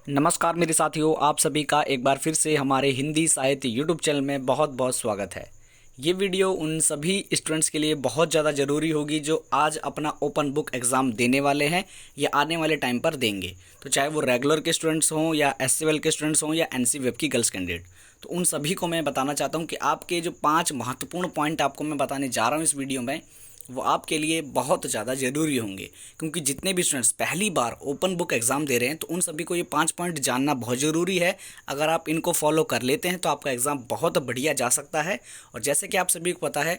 नमस्कार मेरे साथियों, आप सभी का एक बार फिर से हमारे हिंदी साहित्य यूट्यूब चैनल में बहुत बहुत स्वागत है। ये वीडियो उन सभी स्टूडेंट्स के लिए बहुत ज़्यादा ज़रूरी होगी जो आज अपना ओपन बुक एग्ज़ाम देने वाले हैं या आने वाले टाइम पर देंगे। तो चाहे वो रेगुलर के स्टूडेंट्स हों या एससीएल के स्टूडेंट्स हों या एनसी वेब की गर्ल्स कैंडिडेट, तो उन सभी को मैं बताना चाहता हूँ कि आपके जो 5 महत्वपूर्ण पॉइंट आपको मैं बताने जा रहा हूँ इस वीडियो में, वो आपके लिए बहुत ज़्यादा ज़रूरी होंगे। क्योंकि जितने भी स्टूडेंट्स पहली बार ओपन बुक एग्ज़ाम दे रहे हैं तो उन सभी को ये 5 पॉइंट जानना बहुत ज़रूरी है। अगर आप इनको फॉलो कर लेते हैं तो आपका एग्ज़ाम बहुत बढ़िया जा सकता है। और जैसे कि आप सभी को पता है,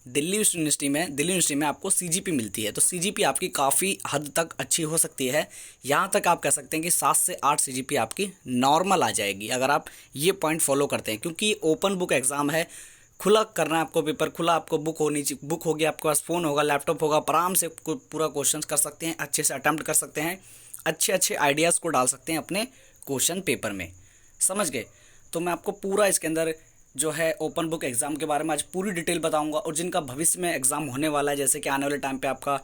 दिल्ली यूनिवर्सिटी में आपको सीजीपी मिलती है, तो सीजीपी आपकी काफ़ी हद तक अच्छी हो सकती है। यहाँ तक आप कह सकते हैं कि 7 से 8 सीजीपी आपकी नॉर्मल आ जाएगी अगर आप ये पॉइंट फॉलो करते हैं। क्योंकि ओपन बुक एग्ज़ाम है, खुला करना है आपको पेपर, खुला आपको बुक होगी, आपके पास फ़ोन होगा, लैपटॉप होगा, आराम से पूरा क्वेश्चन कर सकते हैं, अच्छे से अटैम्प्ट कर सकते हैं, अच्छे अच्छे आइडियाज़ को डाल सकते हैं अपने क्वेश्चन पेपर में। समझ गए? तो मैं आपको पूरा इसके अंदर जो है ओपन बुक एग्ज़ाम के बारे में आज पूरी डिटेल बताऊंगा। और जिनका भविष्य में एग्ज़ाम होने वाला है, जैसे कि आने वाले टाइम पे आपका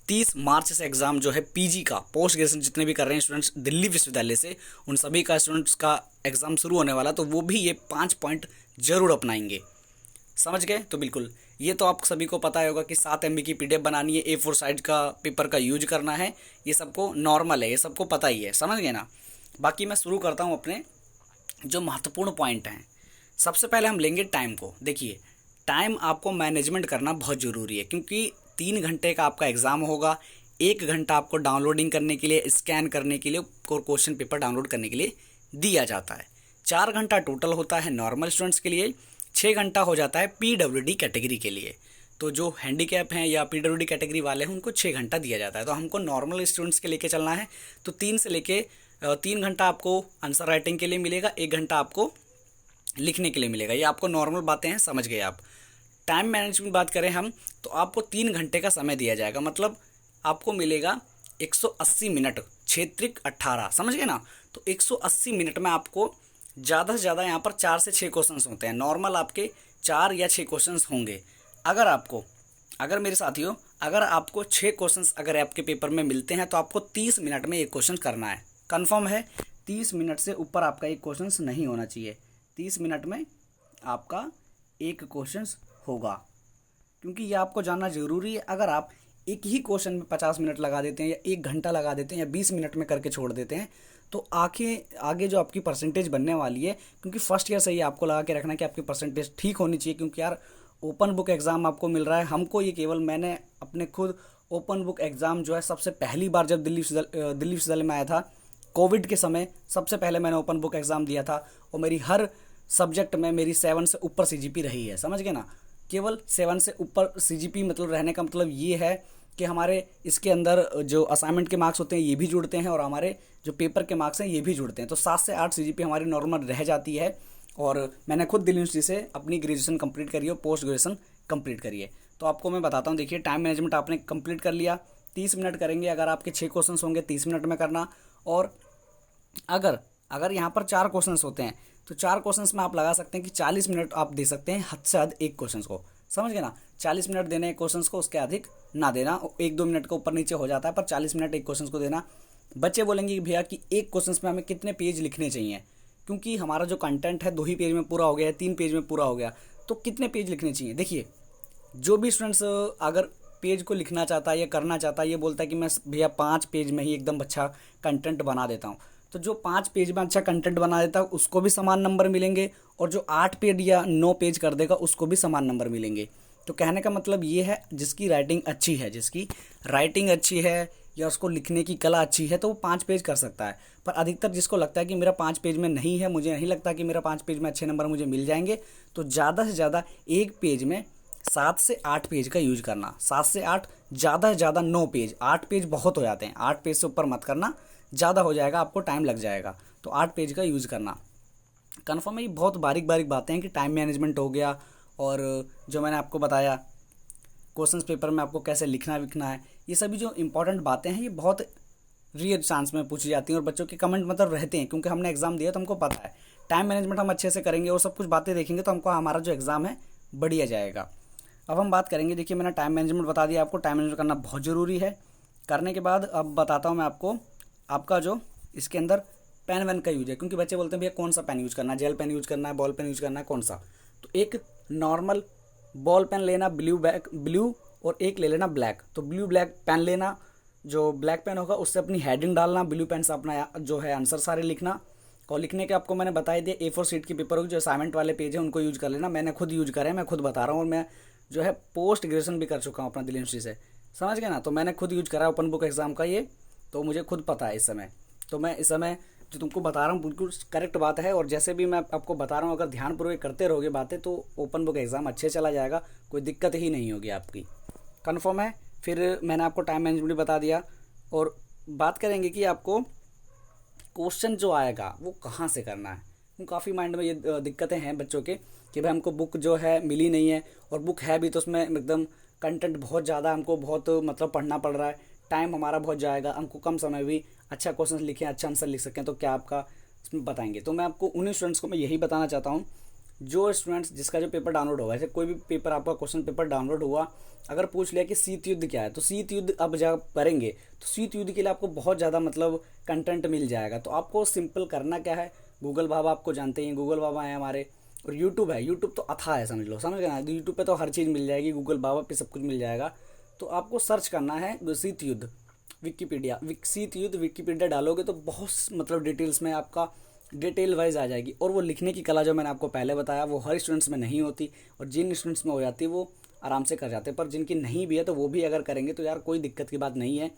30 मार्च से एग्ज़ाम जो है पीजी का, पोस्ट ग्रेजुएशन जितने भी कर रहे हैं स्टूडेंट्स दिल्ली विश्वविद्यालय से, उन सभी का स्टूडेंट्स का एग्ज़ाम शुरू होने वाला, तो वो भी ये 5 पॉइंट ज़रूर अपनाएंगे। समझ गए? तो बिल्कुल, ये तो आप सभी को पता ही होगा कि 7 MB की पीडीएफ बनानी है, A4 साइज का पेपर का यूज करना है, ये सबको नॉर्मल है, ये सबको पता ही है। समझ गए ना? बाकी मैं शुरू करता हूँ अपने जो महत्वपूर्ण पॉइंट हैं। सबसे पहले हम लेंगे टाइम को। देखिए, टाइम आपको मैनेजमेंट करना बहुत ज़रूरी है, क्योंकि 3 घंटे का आपका एग्ज़ाम होगा। 1 घंटा आपको डाउनलोडिंग करने के लिए, स्कैन करने के लिए और क्वेश्चन पेपर डाउनलोड करने के लिए दिया जाता है। 4 घंटा टोटल होता है नॉर्मल स्टूडेंट्स के लिए, 6 घंटा हो जाता है पीडब्ल्यूडी कैटेगरी के लिए। तो जो हैंडीकैप हैं या पीडब्ल्यूडी कैटेगरी वाले हैं उनको 6 घंटा दिया जाता है। तो हमको नॉर्मल स्टूडेंट्स के लेके चलना है, तो 3 घंटा आपको आंसर राइटिंग के लिए मिलेगा, 1 घंटा आपको लिखने के लिए मिलेगा। ये आपको नॉर्मल बातें हैं, समझ गए आप। टाइम मैनेजमेंट बात करें हम, तो आपको 3 घंटे का समय दिया जाएगा, मतलब आपको मिलेगा 180 मिनट, क्षेत्रिक 18, समझ गए ना? तो 180 मिनट में आपको ज़्यादा से ज़्यादा यहाँ पर 4 से 6 क्वेश्चंस होते हैं, नॉर्मल आपके 4 या 6 क्वेश्चंस होंगे। अगर मेरे साथियों, अगर आपको 6 क्वेश्चंस अगर आपके पेपर में मिलते हैं तो आपको 30 मिनट में एक क्वेश्चन करना है। कन्फर्म है? 30 मिनट से ऊपर आपका एक क्वेश्चन नहीं होना चाहिए। 30 मिनट में आपका एक क्वेश्चन होगा, क्योंकि ये आपको जानना ज़रूरी है। अगर आप एक ही क्वेश्चन में 50 मिनट लगा देते हैं या 1 घंटा लगा देते हैं या 20 मिनट में करके छोड़ देते हैं, तो आगे जो आपकी परसेंटेज बनने वाली है, क्योंकि फर्स्ट ईयर से ही आपको लगा के रखना कि आपकी परसेंटेज ठीक होनी चाहिए। क्योंकि यार, ओपन बुक एग्ज़ाम आपको मिल रहा है, हमको ये केवल, मैंने अपने खुद ओपन बुक एग्ज़ाम जो है सबसे पहली बार जब दिल्ली विश्वविद्यालय में आया था, कोविड के समय सबसे पहले मैंने ओपन बुक एग्ज़ाम दिया था, और मेरी हर सब्जेक्ट में मेरी 7 से ऊपर सीजीपी रही है। समझ गए ना? केवल 7 से ऊपर सीजीपी मतलब रहने का मतलब ये है कि हमारे इसके अंदर जो असाइनमेंट के मार्क्स होते हैं ये भी जुड़ते हैं, और हमारे जो पेपर के मार्क्स हैं ये भी जुड़ते हैं। तो 7 से 8 सीजीपी हमारी नॉर्मल रह जाती है। और मैंने खुद दिल्ली यूनिवर्सिटी से अपनी ग्रेजुएशन कंप्लीट करी है, पोस्ट ग्रेजुएशन कंप्लीट करी है। तो आपको मैं बताता हूँ, देखिए, टाइम मैनेजमेंट आपने कंप्लीट कर लिया, 30 मिनट करेंगे। अगर आपके 6 क्वेश्चन होंगे 30 मिनट में करना। और अगर यहाँ पर 4 क्वेश्चंस होते हैं तो 4 क्वेश्चंस में आप लगा सकते हैं कि 40 मिनट आप दे सकते हैं हद से हद एक क्वेश्चन को। समझ गए ना? 40 मिनट देने एक क्वेश्चन को, उसके अधिक ना देना। 1-2 मिनट का ऊपर नीचे हो जाता है, पर 40 मिनट एक क्वेश्चन को देना। बच्चे बोलेंगे कि भैया कि एक क्वेश्चन में हमें कितने पेज लिखने चाहिए, क्योंकि हमारा जो कंटेंट है 2 ही पेज में पूरा हो गया है, 3 पेज में पूरा हो गया, तो कितने पेज लिखने चाहिए? देखिए, जो भी स्टूडेंट्स अगर पेज को लिखना चाहता है या करना चाहता है, ये बोलता है कि मैं भैया 5 पेज में ही एकदम अच्छा कंटेंट बना देता हूँ, तो जो 5 पेज में अच्छा कंटेंट बना देता है उसको भी समान नंबर मिलेंगे, और जो 8 पेज या 9 पेज कर देगा उसको भी समान नंबर मिलेंगे। तो कहने का मतलब ये है, जिसकी राइटिंग अच्छी है या उसको लिखने की कला अच्छी है तो वो 5 पेज कर सकता है। पर अधिकतर जिसको लगता है कि मेरा 5 पेज में नहीं है, मुझे नहीं लगता कि मेरा 5 पेज में अच्छे नंबर मुझे मिल जाएंगे, तो ज़्यादा से ज़्यादा एक पेज में 7 से 8 पेज का यूज करना। 7 से 8, ज़्यादा से ज़्यादा 9 पेज। 8 पेज बहुत हो जाते हैं, 8 पेज से ऊपर मत करना, ज़्यादा हो जाएगा, आपको टाइम लग जाएगा। तो 8 पेज का यूज़ करना। कन्फर्म है? ये बहुत बारीक बारीक बातें हैं कि टाइम मैनेजमेंट हो गया, और जो मैंने आपको बताया क्वेश्चंस पेपर में आपको कैसे लिखना विखना है, ये सभी जो इंपॉर्टेंट बातें हैं ये बहुत रियर चांस में पूछी जाती हैं, और बच्चों के कमेंट मतलब रहते हैं, क्योंकि हमने एग्ज़ाम दिया तो हमको पता है। टाइम मैनेजमेंट हम अच्छे से करेंगे और सब कुछ बातें देखेंगे तो हमको हमारा जो एग्ज़ाम है बढ़िया जाएगा। अब हम बात करेंगे, देखिए, मैंने टाइम मैनेजमेंट बता दिया आपको, टाइम मैनेजमेंट करना बहुत ज़रूरी है। करने के बाद अब बताता हूँ मैं आपको, आपका जो इसके अंदर पेन वैन का यूज है, क्योंकि बच्चे बोलते हैं भैया कौन सा पेन यूज करना है, जेल पेन यूज करना है, बॉल पेन यूज करना है, कौन सा। तो एक नॉर्मल बॉल पेन लेना ब्लू और एक ले लेना ब्लैक। तो ब्लू ब्लैक पेन लेना, जो ब्लैक पेन होगा उससे अपनी हेडिंग डालना, ब्लू पेन से अपना जो है आंसर सारे लिखना। और लिखने के आपको मैंने बता दिया, A4 शीट की पेपर होगी, जो असाइनमेंट वाले पेज है उनको यूज कर लेना। मैंने खुद यूज करा है, मैं खुद बता रहा हूँ, और मैं जो है पोस्ट ग्रेजुएशन भी कर चुका हूँ अपना दिल्ली यूनिवर्सिटी से, समझ गए ना। तो मैंने खुद यूज करा है ओपन बुक एग्जाम का ये, तो मुझे खुद पता है इस समय। तो मैं इस समय जो तुमको बता रहा हूँ बिल्कुल करेक्ट बात है, और जैसे भी मैं आपको बता रहा हूँ अगर ध्यानपूर्वक करते रहोगे बातें तो ओपन बुक एग्जाम अच्छे चला जाएगा, कोई दिक्कत ही नहीं होगी आपकी। कन्फर्म है। फिर मैंने आपको टाइम मैनेजमेंट भी बता दिया, और बात करेंगे कि आपको क्वेश्चन जो आएगा वो कहाँ से करना है। काफ़ी माइंड में ये दिक्कतें हैं बच्चों के कि भाई हमको बुक जो है मिली नहीं है, और बुक है भी तो उसमें एकदम कंटेंट बहुत ज़्यादा, हमको बहुत मतलब पढ़ना पड़ रहा है, टाइम हमारा बहुत जाएगा, हमको कम समय भी अच्छा क्वेश्चन लिखें, अच्छा आंसर लिख सकें, तो क्या आपका इसमें बताएंगे। तो मैं आपको उन्हीं स्टूडेंट्स को मैं यही बताना चाहता हूँ, जो स्टूडेंट्स जिसका जो पेपर डाउनलोड होगा, जैसे कोई भी पेपर आपका क्वेश्चन पेपर डाउनलोड हुआ, अगर पूछ लिया कि शीत युद्ध क्या है, तो शीत युद्ध अब जब करेंगे तो शीत युद्ध के लिए आपको बहुत ज़्यादा मतलब कंटेंट मिल जाएगा। तो आपको सिंपल करना क्या है, गूगल बाबा आपको जानते हैं, गूगल बाबा है हमारे, और यूट्यूब है, यूट्यूब तो अथाह है, समझ लो, समझ गए ना। यूट्यूब पे तो हर चीज़ मिल जाएगी, गूगल बाबा पे सब कुछ मिल जाएगा। तो आपको सर्च करना है शीत युद्ध विकीपीडिया, शीत युद्ध विकीपीडिया डालोगे तो बहुत मतलब डिटेल्स में आपका डिटेल वाइज आ जाएगी। और वो लिखने की कला जो मैंने आपको पहले बताया वो हर स्टूडेंट्स में नहीं होती, और जिन स्टूडेंट्स में हो जाती है वो आराम से कर जाते हैं, पर जिनकी नहीं भी है तो वो भी अगर करेंगे तो यार कोई दिक्कत की बात नहीं है।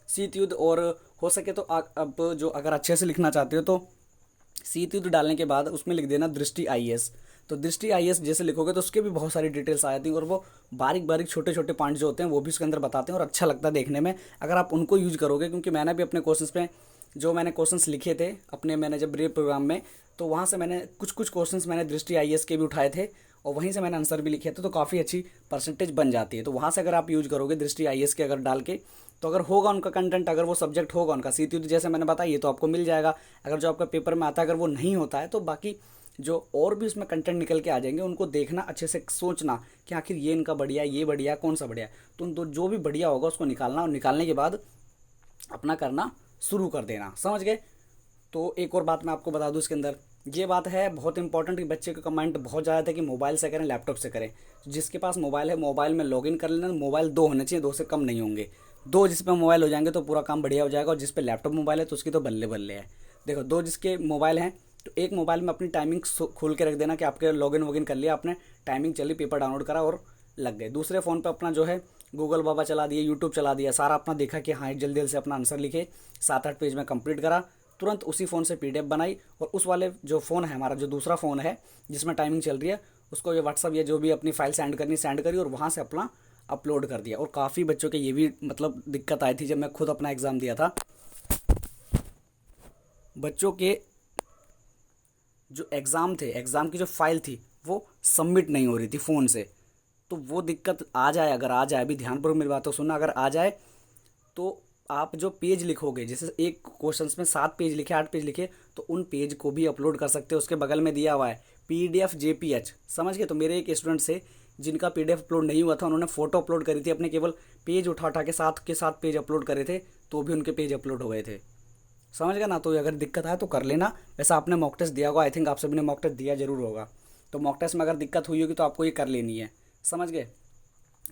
शीत युद्ध, और हो सके तो अब जो अगर अच्छे से लिखना चाहते हो तो शीत युद्ध डालने के बाद उसमें लिख देना दृष्टि IAS। तो दृष्टि IAS जैसे लिखोगे तो उसके भी बहुत सारी डिटेल्स आ जाती हैं, और वो बारीक बारीक छोटे छोटे पॉइंट जो होते हैं वो भी उसके अंदर बताते हैं, और अच्छा लगता है देखने में अगर आप उनको यूज करोगे। क्योंकि मैंने भी अपने क्वेश्चंस पे जो मैंने क्वेश्चंस लिखे थे अपने, मैंने जब ब्रेव प्रोग्राम में, तो वहाँ से मैंने कुछ क्वेश्चंस मैंने दृष्टि IAS के भी उठाए थे, और वहीं से मैंने आंसर भी लिखे थे, तो काफ़ी अच्छी परसेंटेज बन जाती है। तो वहाँ से अगर आप यूज करोगे दृष्टि IAS के अगर डाल के, तो अगर होगा उनका कंटेंट, अगर वो सब्जेक्ट होगा उनका शीत युद्ध जैसे मैंने बताया, ये तो आपको मिल जाएगा। अगर जो आपका पेपर में आता है अगर वो नहीं होता है तो बाकी जो और भी उसमें कंटेंट निकल के आ जाएंगे, उनको देखना, अच्छे से सोचना कि आखिर ये इनका बढ़िया, ये बढ़िया, कौन सा बढ़िया। तो उन दो जो भी बढ़िया होगा उसको निकालना, और निकालने के बाद अपना करना शुरू कर देना, समझ गए। तो एक और बात मैं आपको बता दूं इसके अंदर, ये बात है बहुत इंपॉर्टेंट कि बच्चे का कमेंट बहुत ज़्यादा था कि मोबाइल से करें लैपटॉप से करें। जिसके पास मोबाइल है मोबाइल में लॉगिन कर लेना, मोबाइल 2 होने चाहिए, 2 से कम नहीं होंगे। 2 जिस पे मोबाइल हो जाएंगे तो पूरा काम बढ़िया हो जाएगा, और जिस पे लैपटॉप मोबाइल है तो उसकी तो बल्ले बल्ले है। देखो 2 जिसके मोबाइल हैं तो एक मोबाइल में अपनी टाइमिंग खोल के रख देना कि आपके लॉगिन वॉगिन कर लिया आपने, टाइमिंग चली, पेपर डाउनलोड करा और लग गए। दूसरे फ़ोन पर अपना जो है गूगल बाबा चला दिया, यूट्यूब चला दिया, सारा अपना देखा कि हाँ जल्दी से अपना आंसर लिखे, 7-8 पेज में कंप्लीट करा, तुरंत उसी फ़ोन से PDF बनाई, और उस वाले जो फ़ोन है हमारा, जो दूसरा फ़ोन है जिसमें टाइमिंग चल रही है, उसको ये व्हाट्सअप या जो भी अपनी फाइल सेंड करी, और वहाँ से अपना अपलोड कर दिया। और काफ़ी बच्चों के ये भी मतलब दिक्कत आई थी जब मैं खुद अपना एग्ज़ाम दिया था, बच्चों के जो एग्ज़ाम थे, एग्ज़ाम की जो फाइल थी वो सबमिट नहीं हो रही थी फ़ोन से। तो वो दिक्कत आ जाए, अगर आ जाए, अभी ध्यानपूर्वक मेरी बातों सुनना, अगर आ जाए तो आप जो पेज लिखोगे, जैसे एक क्वेश्चंस में 7 पेज लिखे, 8 पेज लिखे, तो उन पेज को भी अपलोड कर सकते हो। उसके बगल में दिया हुआ है PDF JPH, समझ गए। तो मेरे एक स्टूडेंट से जिनका PDF अपलोड नहीं हुआ था, उन्होंने फ़ोटो अपलोड करी थी अपने, केवल पेज उठा के 7 के 7 पेज अपलोड करे थे, तो भी उनके पेज अपलोड हो गए थे, समझ गए ना। तो अगर दिक्कत आए तो कर लेना। वैसा आपने मॉक टेस्ट दिया होगा, आई थिंक आप सभी ने मॉक टेस्ट दिया जरूर होगा, तो मॉक टेस्ट में अगर दिक्कत हुई होगी तो आपको ये कर लेनी है, समझ गए।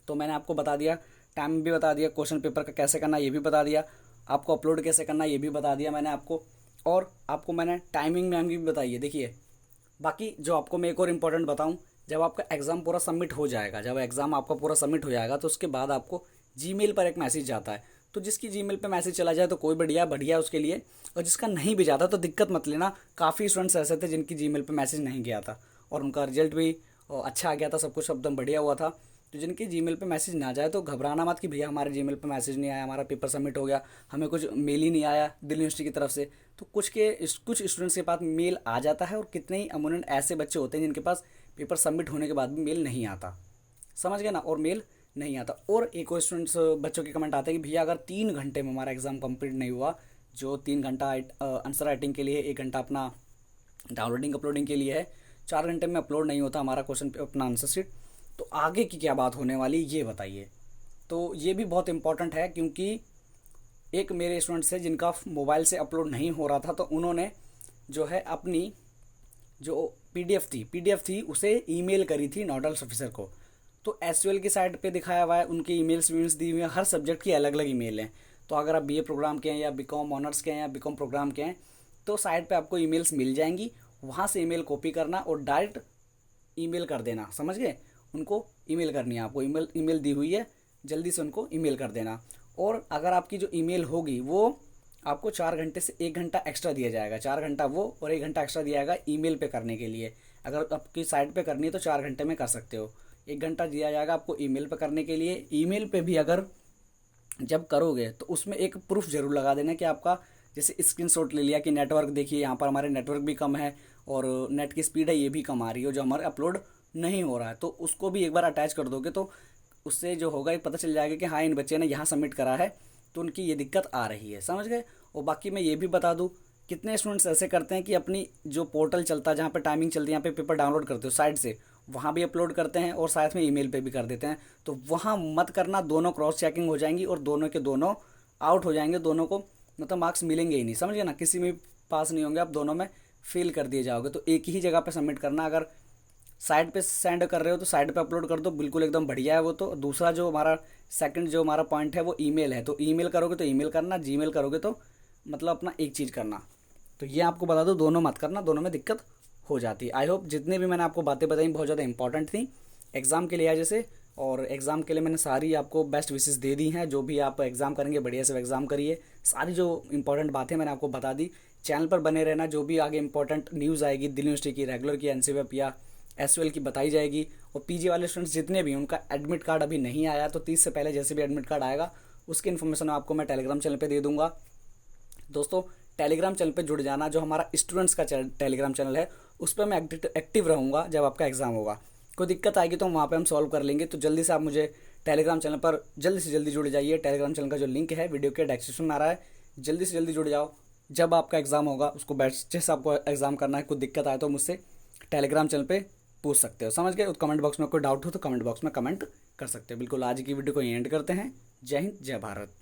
तो मैंने आपको बता दिया, टाइम भी बता दिया, क्वेश्चन पेपर का कैसे करना ये भी बता दिया, आपको अपलोड कैसे करना ये भी बता दिया मैंने आपको, और आपको मैंने टाइमिंग में भी बताई है। देखिए बाकी जो आपको मैं एक और इम्पोर्टेंट बताऊं, जब आपका एग्ज़ाम पूरा सबमिट हो जाएगा, जब एग्ज़ाम आपका पूरा सबमिट हो जाएगा तो उसके बाद आपको जीमेल पर एक मैसेज जाता है। तो जिसकी जीमेल पे मैसेज चला जाए तो कोई बढ़िया उसके लिए, और जिसका नहीं भी जाता तो दिक्कत मत लेना। काफ़ी स्टूडेंट्स ऐसे थे जिनकी जीमेल पे मैसेज नहीं गया था और उनका रिजल्ट भी अच्छा आ गया था, सब कुछ एकदम बढ़िया हुआ था। तो जिनकी जीमेल पे मैसेज ना जाए तो घबराना मत कि भैया हमारे जीमेल पे मैसेज नहीं आया, हमारा पेपर सबमिट हो गया, हमें कुछ मेल ही नहीं आया दिल्ली यूनिवर्सिटी की तरफ से। तो कुछ स्टूडेंट्स के पास मेल आ जाता है, और कितने ही अमूमन ऐसे बच्चे होते हैं जिनके पास पेपर सबमिट होने के बाद भी मेल नहीं आता, समझ गए ना, और मेल नहीं आता। और एक और स्टूडेंट्स बच्चों के कमेंट आते हैं कि भैया अगर 3 घंटे में हमारा एग्ज़ाम कंप्लीट नहीं हुआ, जो 3 घंटा आंसर राइटिंग के लिए, 1 घंटा अपना डाउनलोडिंग अपलोडिंग के लिए है, 4 घंटे में अपलोड नहीं होता हमारा क्वेश्चन अपना आंसर शीट, तो आगे की क्या बात होने वाली ये बताइए। तो ये भी बहुत इंपॉर्टेंट है, क्योंकि एक मेरे स्टूडेंट्स है जिनका मोबाइल से अपलोड नहीं हो रहा था, तो उन्होंने जो है अपनी जो पीडीएफ थी उसे ईमेल करी थी नोडल्स ऑफिसर को। तो एसयूएल की साइट पे दिखाया हुआ है, उनकी ईमेल्स वीमेल्स दी हुई हैं, हर सब्जेक्ट की अलग अलग ईमेल हैं। तो अगर आप बीए प्रोग्राम के हैं या बीकॉम ऑनर्स के हैं या बीकॉम प्रोग्राम के हैं तो साइट पे आपको ईमेल्स मिल जाएंगी, वहाँ से ईमेल कॉपी करना और डायरेक्ट ईमेल कर देना, समझ गए। उनको ईमेल करनी है, आपको ईमेल दी हुई है, जल्दी से उनको ईमेल कर देना। और अगर आपकी जो ईमेल होगी वो आपको 4 घंटे से 1 घंटा एक्स्ट्रा दिया जाएगा, 4 घंटा वो और 1 घंटा एक्स्ट्रा दिया जाएगा ईमेल पे करने के लिए। अगर आपकी साइट पे करनी है तो 4 घंटे में कर सकते हो, 1 घंटा दिया जाएगा आपको ईमेल पे करने के लिए। ईमेल पे भी अगर जब करोगे तो उसमें एक प्रूफ जरूर लगा देना कि आपका, जैसे स्क्रीनशॉट ले लिया कि नेटवर्क देखिए यहाँ पर हमारे नेटवर्क भी कम है और नेट की स्पीड है ये भी कम आ रही है, जो हमारे अपलोड नहीं हो रहा है, तो उसको भी एक बार अटैच कर दोगे तो उससे जो होगा ये पता चल जाएगा कि हाँ इन बच्चे ने यहाँ सबमिट करा है तो उनकी ये दिक्कत आ रही है, समझ गए। और बाकी मैं ये भी बता दूँ, कितने स्टूडेंट्स ऐसे करते हैं कि अपनी जो पोर्टल चलता है जहाँ पे टाइमिंग चलती है, यहाँ पे पेपर डाउनलोड करते हो साइट से, वहाँ भी अपलोड करते हैं और साथ में ईमेल पे भी कर देते हैं। तो वहाँ मत करना, दोनों क्रॉस चेकिंग हो जाएंगी और दोनों के दोनों आउट हो जाएंगे, दोनों को मतलब मार्क्स मिलेंगे ही नहीं, समझिए ना, किसी में पास नहीं होंगे आप, दोनों में फेल कर दिए जाओगे। तो एक ही जगह पे सबमिट करना, अगर साइट पे सेंड कर रहे हो तो साइट पे अपलोड कर दो, बिल्कुल एकदम बढ़िया है वो। तो दूसरा जो हमारा सेकंड जो हमारा पॉइंट है वो ईमेल है, तो ईमेल करोगे तो ईमेल करना, जीमेल करोगे तो मतलब अपना एक चीज़ करना। तो ये आपको बता दो, दोनों मत करना, दोनों में दिक्कत हो जाती है। आई होप जितने भी मैंने आपको बातें बताई बहुत ज़्यादा इंपॉर्टेंट थी एग्ज़ाम के लिए जैसे, और एग्ज़ाम के लिए मैंने सारी आपको बेस्ट विशेस दे दी हैं। जो भी आप एग्ज़ाम करेंगे बढ़िया से एग्ज़ाम करिए, सारी जो इंपॉर्टेंट बातें मैंने आपको बता दी। चैनल पर बने रहना, जो भी आगे इंपॉर्टेंट न्यूज़ आएगी दिल्ली यूनिवर्सिटी की, रेगुलर की, एनसीवेप या एसयूएल की बताई जाएगी। और पीजी वाले स्टूडेंट्स जितने भी उनका एडमिट कार्ड अभी नहीं आया, तो 30 से पहले जैसे भी एडमिट कार्ड आएगा उसकी इन्फॉर्मेशन आपको मैं टेलीग्राम चैनल पे दे दूंगा। दोस्तों टेलीग्राम चैनल पे जुड़ जाना, जो हमारा स्टूडेंट्स का टेलीग्राम चैनल है उस पर मैं एक्टिव रहूँगा। जब आपका एग्ज़ाम होगा कोई दिक्कत आएगी तो वहाँ पे हम सॉल्व कर लेंगे। तो जल्दी से आप मुझे टेलीग्राम चैनल पर जल्दी से जल्दी जुड़ जाइए। टेलीग्राम चैनल का जो लिंक है वीडियो के डिस्क्रिप्शन में आ रहा है, जल्दी से जल्दी जुड़ जाओ। जब आपका एग्ज़ाम होगा उसको अच्छे से आपको एग्ज़ाम करना है, कोई दिक्कत आए तो मुझसे टेलीग्राम चैनल पर पूछ सकते हो, समझ गए। उस कमेंट बॉक्स में कोई डाउट हो तो कमेंट बॉक्स में कमेंट कर सकते हो। बिल्कुल आज की वीडियो को एंड करते हैं। जय हिंद, जय भारत।